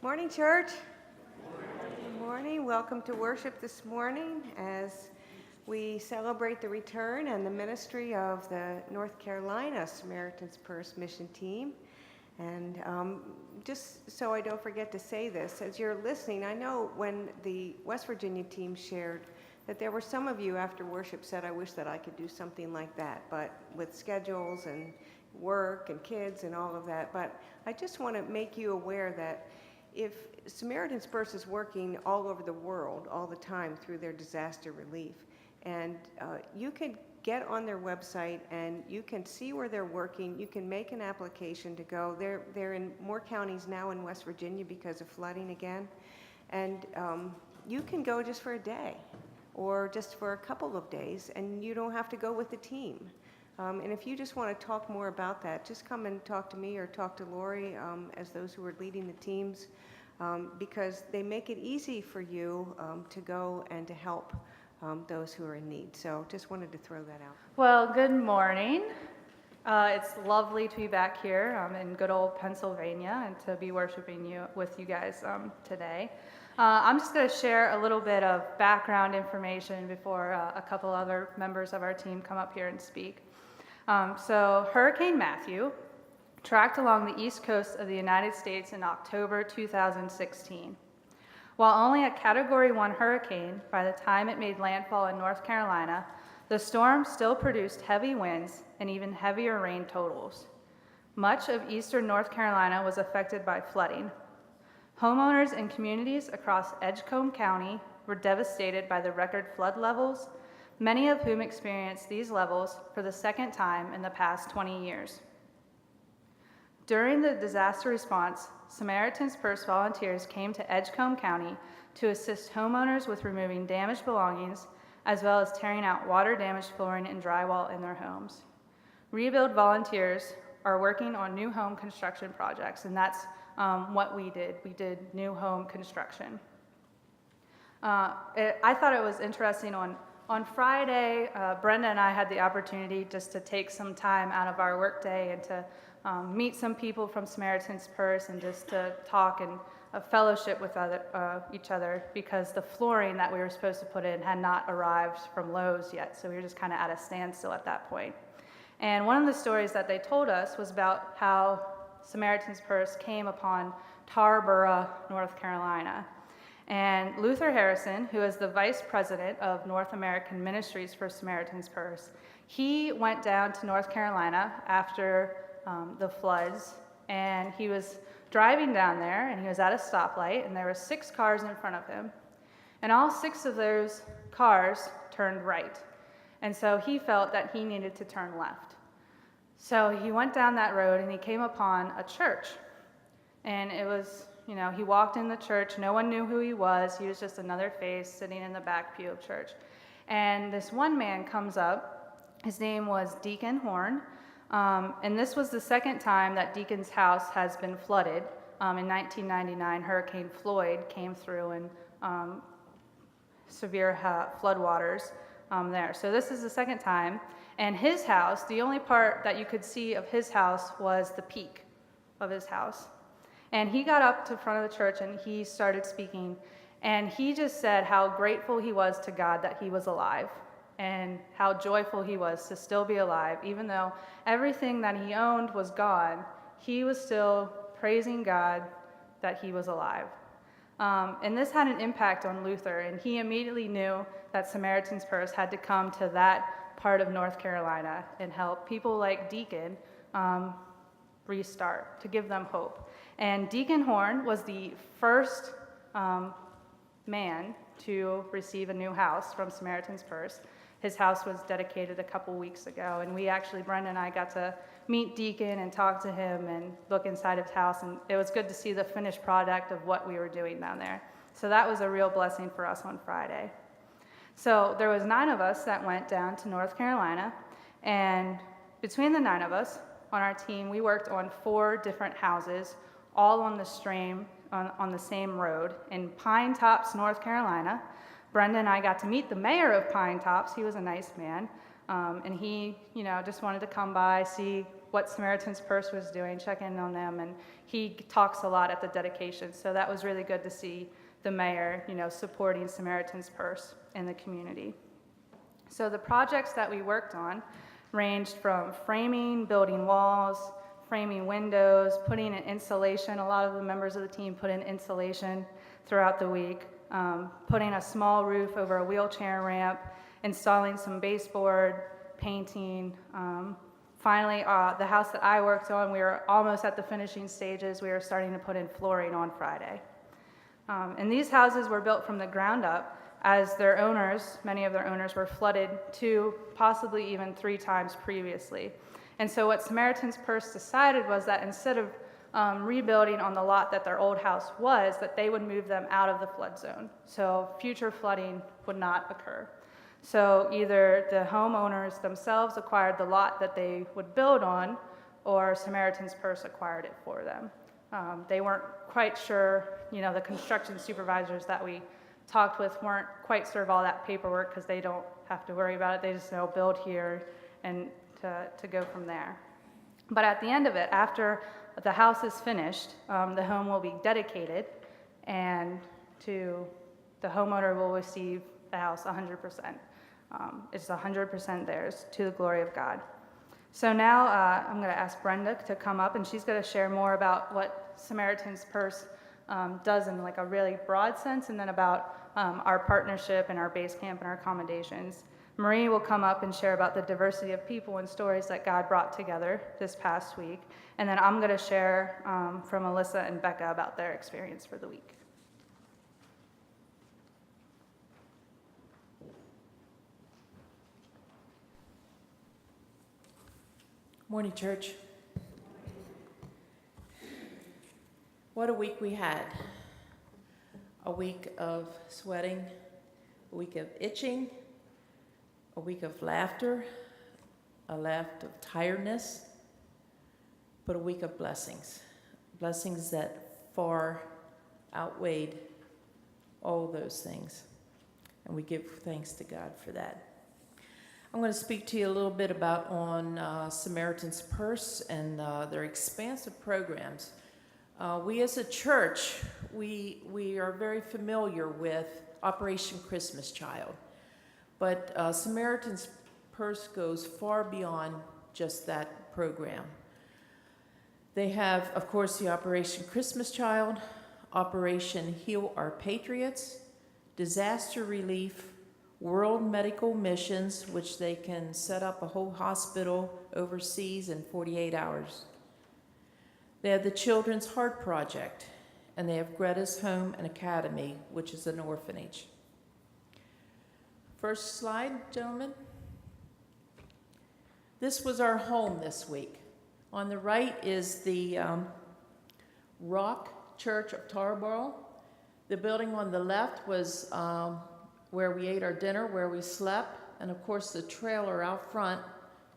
Morning, church. Good morning. Welcome to worship this morning as we celebrate the return and the ministry of the North Carolina Samaritans Purse mission team. And just so I don't forget to say this, as you're listening, I know when the West Virginia team shared that there were some of you after worship said, I wish that I could do something like that, but with schedules and work and kids and all of that. But I just want to make you aware that if Samaritans Purse is working all over the world all the time through their disaster relief, and you can get on their website and you can see where they're working. You can make an application to go. They're in more counties now in West Virginia because of flooding again, and you can go just for a day or just for a couple of days, and you don't have to go with the team. And if you just want to talk more about that, just come and talk to me or talk to Lori as those who are leading the teams, because they make it easy for you to go and to help those who are in need. So just wanted to throw that out. Well, good morning. It's lovely to be back here in good old Pennsylvania and to be worshiping with you guys today. I'm just going to share a little bit of background information before a couple other members of our team come up here and speak. So Hurricane Matthew tracked along the east coast of the United States in October 2016. While only a Category 1 hurricane by the time it made landfall in North Carolina, the storm still produced heavy winds and even heavier rain totals. Much of eastern North Carolina was affected by flooding. Homeowners and communities across Edgecombe County were devastated by the record flood levels, many of whom experienced these levels for the second time in the past 20 years. During the disaster response, Samaritans Purse volunteers came to Edgecombe County to assist homeowners with removing damaged belongings, as well as tearing out water-damaged flooring and drywall in their homes. Rebuild volunteers are working on new home construction projects, and that's what we did. We did new home construction. I thought it was interesting on Friday, Brenda and I had the opportunity just to take some time out of our workday and to meet some people from Samaritans Purse and just to talk and fellowship with each other, because the flooring that we were supposed to put in had not arrived from Lowe's yet, so we were just kind of at a standstill at that point. And one of the stories that they told us was about how Samaritans Purse came upon Tarboro, North Carolina. And Luther Harrison, who is the vice president of North American Ministries for Samaritans Purse, he went down to North Carolina after the floods, and he was driving down there, and he was at a stoplight, and there were 6 cars in front of him. And all 6 of those cars turned right. And so he felt that he needed to turn left. So he went down that road, and he came upon a church. And it was, he walked in the church. No one knew who he was. He was just another face sitting in the back pew of church. And this one man comes up. His name was Deacon Horn. And this was the second time that Deacon's house has been flooded. In 1999, Hurricane Floyd came through and severe floodwaters there. So this is the second time. And his house, the only part that you could see of his house was the peak of his house. And he got up to front of the church and he started speaking. And he just said how grateful he was to God that he was alive, and how joyful he was to still be alive. Even though everything that he owned was gone, he was still praising God that he was alive. And this had an impact on Luther, and he immediately knew that Samaritan's Purse had to come to that part of North Carolina and help people like Deacon restart, to give them hope. And Deacon Horn was the first man to receive a new house from Samaritan's Purse. His house was dedicated a couple weeks ago, and Brenda and I got to meet Deacon and talk to him and look inside his house, and it was good to see the finished product of what we were doing down there. So that was a real blessing for us on Friday. So there was 9 of us that went down to North Carolina, and between the 9 of us on our team, we worked on 4 different houses, all on the stream, on the same road in Pine Tops, North Carolina. Brenda and I got to meet the mayor of Pine Tops. He was a nice man, and he, just wanted to come by, see what Samaritans Purse was doing, check in on them, and he talks a lot at the dedication. So that was really good to see the mayor, supporting Samaritans Purse in the community. So the projects that we worked on ranged from framing, building walls, framing windows, putting in insulation. A lot of the members of the team put in insulation throughout the week, putting a small roof over a wheelchair ramp, installing some baseboard, painting. Finally, the house that I worked on, we were almost at the finishing stages. We were starting to put in flooring on Friday. And these houses were built from the ground up as their owners, many of their owners, were flooded 2, possibly even 3 times previously. And so what Samaritans Purse decided was that instead of rebuilding on the lot that their old house was, that they would move them out of the flood zone. So future flooding would not occur. So either the homeowners themselves acquired the lot that they would build on, or Samaritans Purse acquired it for them. They weren't quite sure, the construction supervisors that we talked with weren't quite sure of all that paperwork because they don't have to worry about it. They just know build here and to go from there. But at the end of it, after the house is finished, the home will be dedicated, and the homeowner will receive the house 100%. It's 100% theirs to the glory of God. So now I'm going to ask Brenda to come up, and she's going to share more about what Samaritans Purse does in like a really broad sense, and then about our partnership and our base camp and our accommodations. Marie will come up and share about the diversity of people and stories that God brought together this past week. And then I'm going to share from Alyssa and Becca about their experience for the week. Morning, church. What a week we had. A week of sweating, a week of itching, a week of laughter, a laugh of tiredness, but a week of blessings. Blessings that far outweighed all those things. And we give thanks to God for that. I'm going to speak to you a little bit about on Samaritans Purse and their expansive programs. We as a church, we are very familiar with Operation Christmas Child. But Samaritans Purse goes far beyond just that program. They have, of course, the Operation Christmas Child, Operation Heal Our Patriots, Disaster Relief, World Medical Missions, which they can set up a whole hospital overseas in 48 hours. They have the Children's Heart Project, and they have Greta's Home and Academy, which is an orphanage. First slide, gentlemen. This was our home this week. On the right is the Rock Church of Tarboro. The building on the left was where we ate our dinner, where we slept, and of course the trailer out front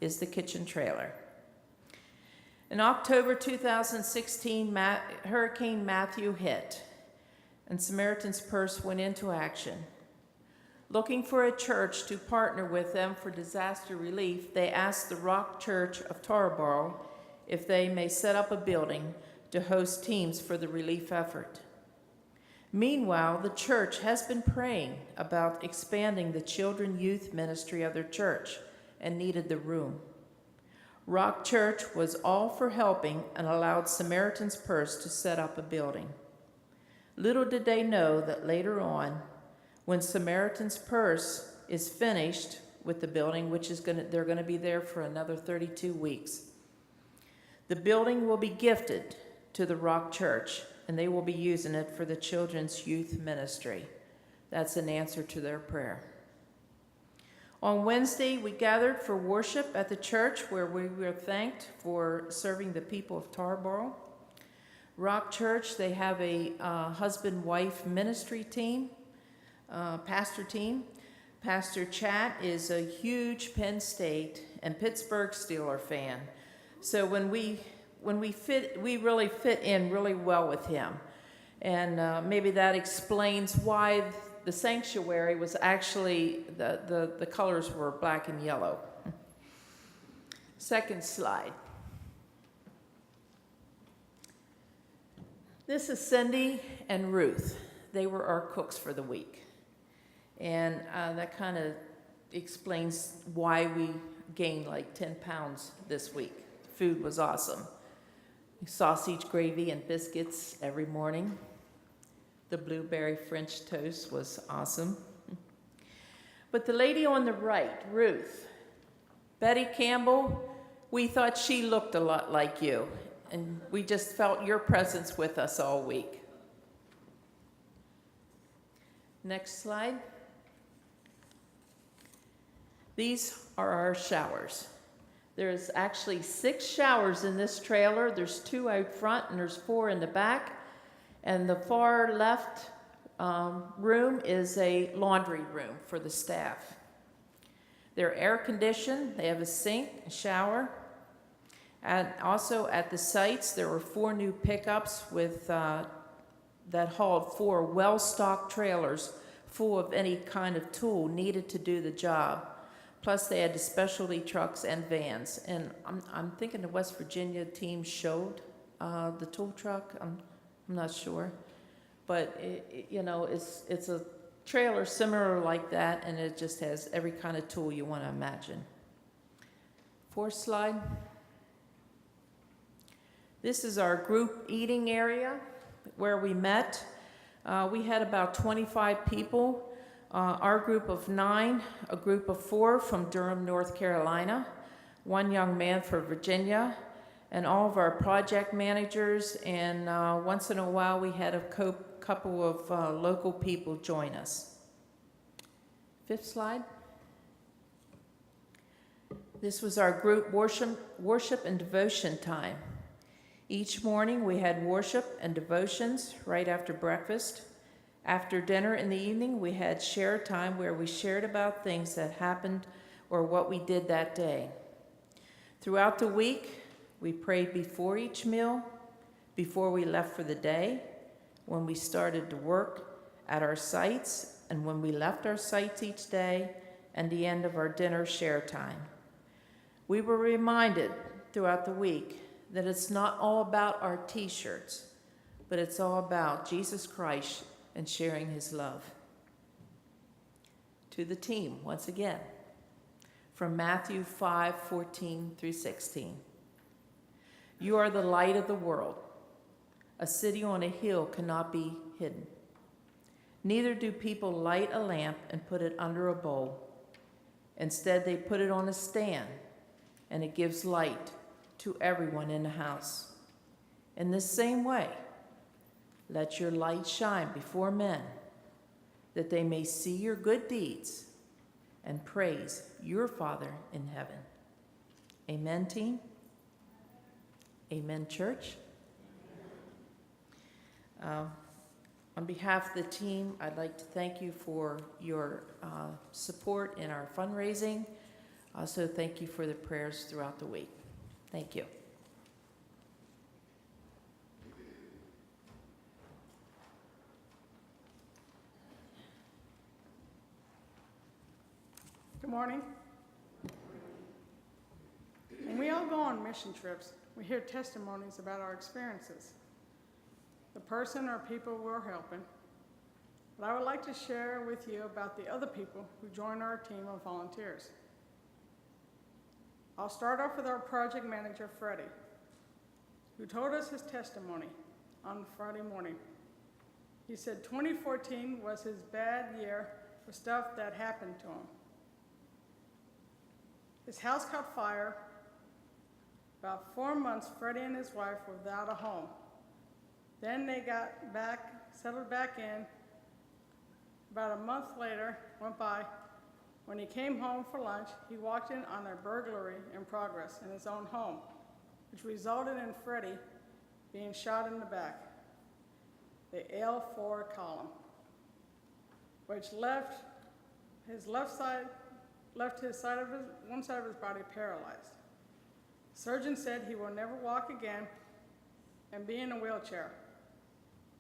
is the kitchen trailer. In October 2016, Hurricane Matthew hit, and Samaritans Purse went into action. Looking for a church to partner with them for disaster relief, they asked the Rock Church of Tarboro if they may set up a building to host teams for the relief effort. Meanwhile, the church has been praying about expanding the children youth ministry of their church and needed the room. Rock Church was all for helping and allowed Samaritans Purse to set up a building. Little did they know that later on, when Samaritans Purse is finished with the building, which is they're going to be there for another 32 weeks, the building will be gifted to the Rock Church, and they will be using it for the children's youth ministry. That's an answer to their prayer. On Wednesday, we gathered for worship at the church where we were thanked for serving the people of Tarboro. Rock Church, they have a husband-wife ministry team, pastor team. Pastor Chat is a huge Penn State and Pittsburgh Steelers fan. So when we really fit in really well with him. And maybe that explains why the sanctuary was actually, the colors were black and yellow. Second slide. This is Cindy and Ruth. They were our cooks for the week. And that kind of explains why we gained like 10 pounds this week. Food was awesome. Sausage gravy and biscuits every morning. The blueberry French toast was awesome. But the lady on the right, Ruth, Betty Campbell, we thought she looked a lot like you, and we just felt your presence with us all week. Next slide. These are our showers. There's actually 6 showers in this trailer. There's 2 out front and there's 4 in the back. And the far left room is a laundry room for the staff. They're air conditioned. They have a sink, a shower. And also at the sites, there were 4 new pickups with that hauled 4 well-stocked trailers full of any kind of tool needed to do the job. Plus, they had the specialty trucks and vans. And I'm thinking the West Virginia team showed the tool truck. I'm not sure. But, it's a trailer similar like that, and it just has every kind of tool you want to imagine. 4th slide. This is our group eating area where we met. We had about 25 people. Our group of 9, a group of 4 from Durham, North Carolina, 1 young man from Virginia, and all of our project managers, and once in a while we had a couple of local people join us. 5th slide. This was our group worship and devotion time. Each morning we had worship and devotions right after breakfast. After dinner in the evening, we had share time where we shared about things that happened or what we did that day. Throughout the week, we prayed before each meal, before we left for the day, when we started to work at our sites, and when we left our sites each day, and the end of our dinner share time. We were reminded throughout the week that it's not all about our t-shirts, but it's all about Jesus Christ and sharing his love. To the team, once again, from Matthew 5:14 through 16. You are the light of the world. A city on a hill cannot be hidden. Neither do people light a lamp and put it under a bowl. Instead, they put it on a stand, and it gives light to everyone in the house. In the same way, let your light shine before men, that they may see your good deeds and praise your Father in heaven. Amen, team? Amen, church? On behalf of the team, I'd like to thank you for your support in our fundraising. Also, thank you for the prayers throughout the week. Thank you. Good morning. When we all go on mission trips, we hear testimonies about our experiences, the person or people we're helping. But I would like to share with you about the other people who join our team of volunteers. I'll start off with our project manager, Freddie, who told us his testimony on Friday morning. He said 2014 was his bad year for stuff that happened to him. His house caught fire. About 4 months, Freddie and his wife were without a home. Then they got settled back in. About a month later went by. When he came home for lunch, he walked in on a burglary in progress in his own home, which resulted in Freddie being shot in the back, the L4 column, which left one side of his body paralyzed. Surgeon said he will never walk again and be in a wheelchair.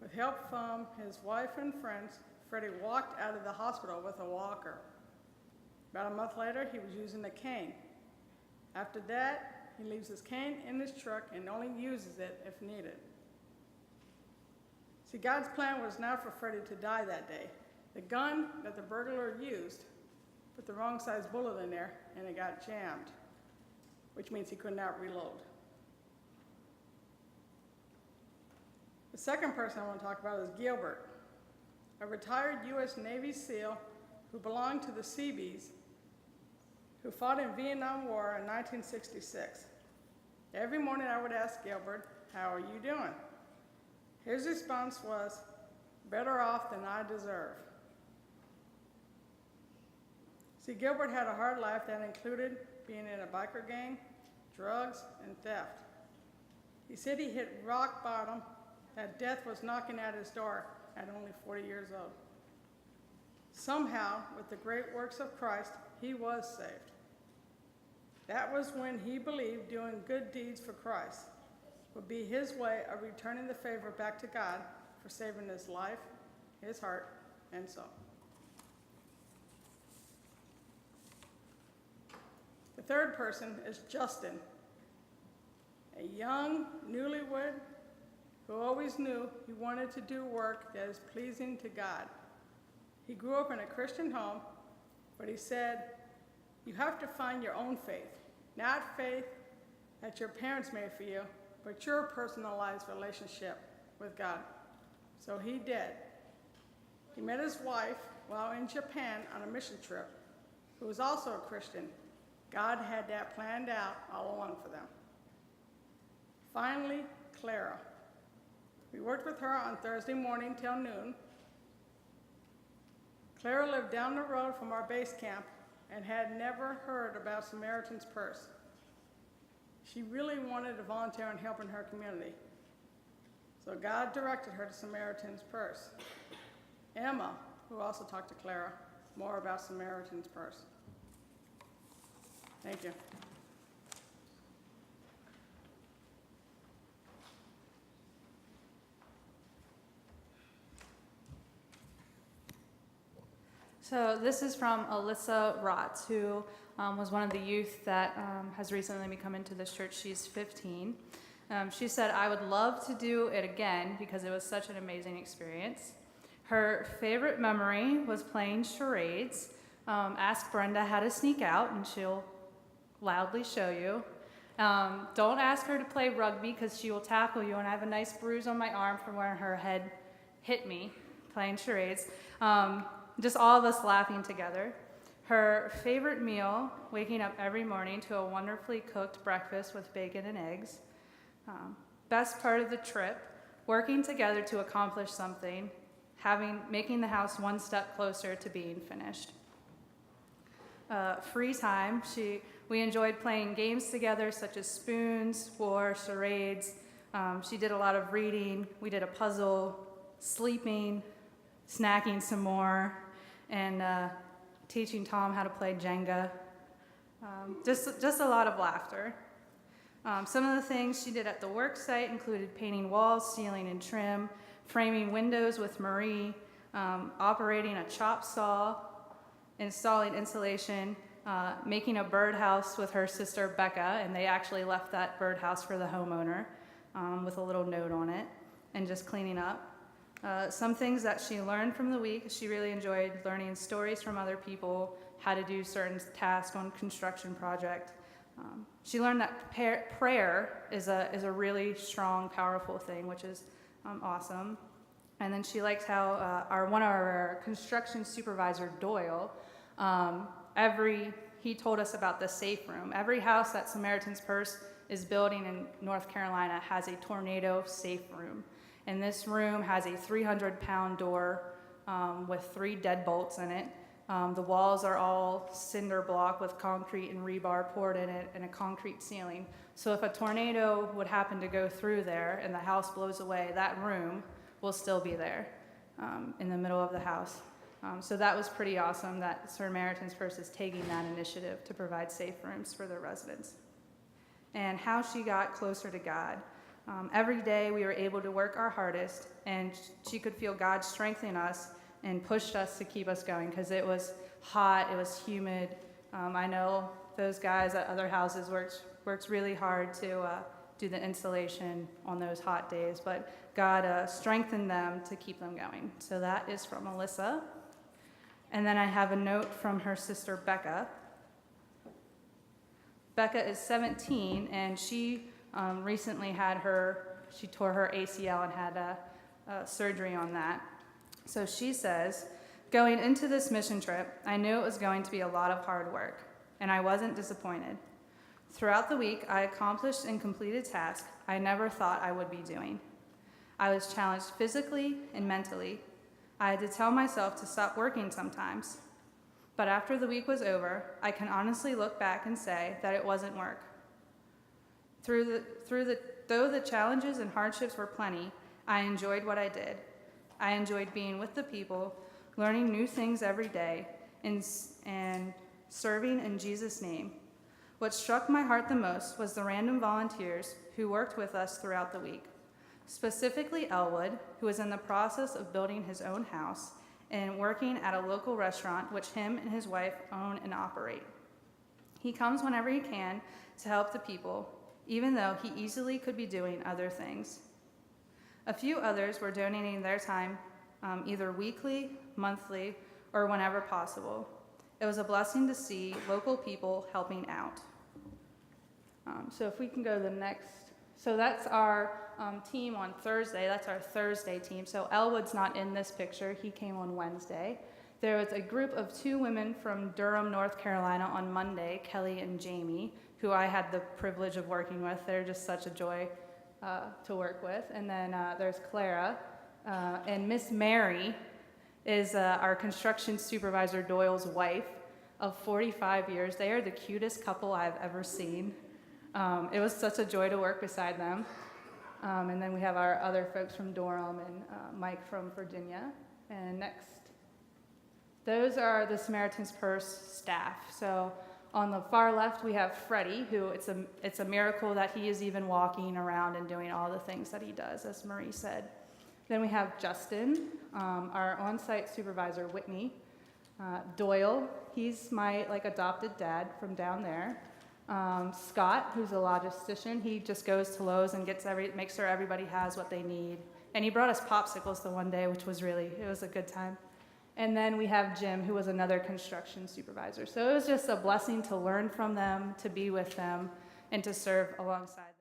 With help from his wife and friends, Freddie walked out of the hospital with a walker. About a month later, he was using a cane. After that, he leaves his cane in his truck and only uses it if needed. See, God's plan was not for Freddie to die that day. The gun that the burglar used put the wrong size bullet in there, and it got jammed, which means he could not reload. The second person I want to talk about is Gilbert, a retired U.S. Navy SEAL who belonged to the Seabees, who fought in Vietnam War in 1966. Every morning I would ask Gilbert, "How are you doing?" His response was, "Better off than I deserve." See, Gilbert had a hard life that included being in a biker gang, drugs, and theft. He said he hit rock bottom, that death was knocking at his door at only 40 years old. Somehow, with the great works of Christ, he was saved. That was when he believed doing good deeds for Christ would be his way of returning the favor back to God for saving his life, his heart, and soul. The third person is Justin, a young newlywed who always knew he wanted to do work that is pleasing to God. He grew up in a Christian home, but he said, "You have to find your own faith, not faith that your parents made for you, but your personalized relationship with God." So he did. He met his wife while in Japan on a mission trip, who was also a Christian. God had that planned out all along for them. Finally, Clara. We worked with her on Thursday morning till noon. Clara lived down the road from our base camp and had never heard about Samaritans Purse. She really wanted to volunteer and help in her community. So God directed her to Samaritans Purse. Emma, who also talked to Clara, more about Samaritans Purse. Thank you. So this is from Alyssa Rotz, who was one of the youth that has recently become into this church. She's 15. She said, "I would love to do it again because it was such an amazing experience." Her favorite memory was playing charades. Ask Brenda how to sneak out and she'll loudly show you. Don't ask her to play rugby because she will tackle you, and I have a nice bruise on my arm from where her head hit me playing charades. Just all of us laughing together. Her favorite meal, waking up every morning to a wonderfully cooked breakfast with bacon and eggs. Best part of the trip, working together to accomplish something, making the house one step closer to being finished. Free time, we enjoyed playing games together such as spoons, war, charades. She did a lot of reading. We did a puzzle, sleeping, snacking some more, and teaching Tom how to play Jenga. Just a lot of laughter. Some of the things she did at the work site included painting walls, ceiling, and trim, framing windows with Marie, operating a chop saw, installing insulation, making a birdhouse with her sister Becca, and they actually left that birdhouse for the homeowner with a little note on it, and just cleaning up. Some things that she learned from the week, she really enjoyed learning stories from other people, how to do certain tasks on construction project. She learned that prayer is a really strong, powerful thing, which is awesome. And then she liked how one of our construction supervisor, Doyle, he told us about the safe room. Every house that Samaritans Purse is building in North Carolina has a tornado safe room. And this room has a 300-pound door with 3 deadbolts in it. The walls are all cinder block with concrete and rebar poured in it, and a concrete ceiling. So if a tornado would happen to go through there and the house blows away, that room will still be there in the middle of the house. So that was pretty awesome that Samaritans Purse is taking that initiative to provide safe rooms for their residents. And how she got closer to God. Every day we were able to work our hardest, and she could feel God strengthening us and pushed us to keep us going because it was hot, it was humid. I know those guys at other houses works really hard to do the installation on those hot days, but God strengthened them to keep them going. So that is from Alyssa. And then I have a note from her sister Becca. Becca is 17, and she recently she tore her ACL and had surgery on that. So she says, going into this mission trip, I knew it was going to be a lot of hard work, and I wasn't disappointed. Throughout the week, I accomplished and completed tasks I never thought I would be doing. I was challenged physically and mentally. I had to tell myself to stop working sometimes. But after the week was over, I can honestly look back and say that it wasn't work. Though the challenges and hardships were plenty, I enjoyed what I did. I enjoyed being with the people, learning new things every day, and serving in Jesus' name. What struck my heart the most was the random volunteers who worked with us throughout the week, specifically Elwood, who is in the process of building his own house and working at a local restaurant which him and his wife own and operate. He comes whenever he can to help the people, even though he easily could be doing other things. A few others were donating their time either weekly, monthly, or whenever possible. It was a blessing to see local people helping out. So if we can go to the next. So that's our team on Thursday. That's our Thursday team. So Elwood's not in this picture. He came on Wednesday. There was a group of 2 women from Durham, North Carolina on Monday, Kelly and Jamie, who I had the privilege of working with. They're just such a joy to work with. And then there's Clara. And Miss Mary is our construction supervisor Doyle's wife of 45 years. They are the cutest couple I've ever seen. It was such a joy to work beside them. And then we have our other folks from Durham and Mike from Virginia. And next, those are the Samaritans Purse staff. So on the far left, we have Freddie, who it's a miracle that he is even walking around and doing all the things that he does, as Marie said. Then we have Justin, our on-site supervisor, Whitney. Doyle, he's my adopted dad from down there. Scott, who's a logistician, he just goes to Lowe's and makes sure everybody has what they need. And he brought us popsicles the one day, which was it was a good time. And then we have Jim, who was another construction supervisor. So it was just a blessing to learn from them, to be with them, and to serve alongside.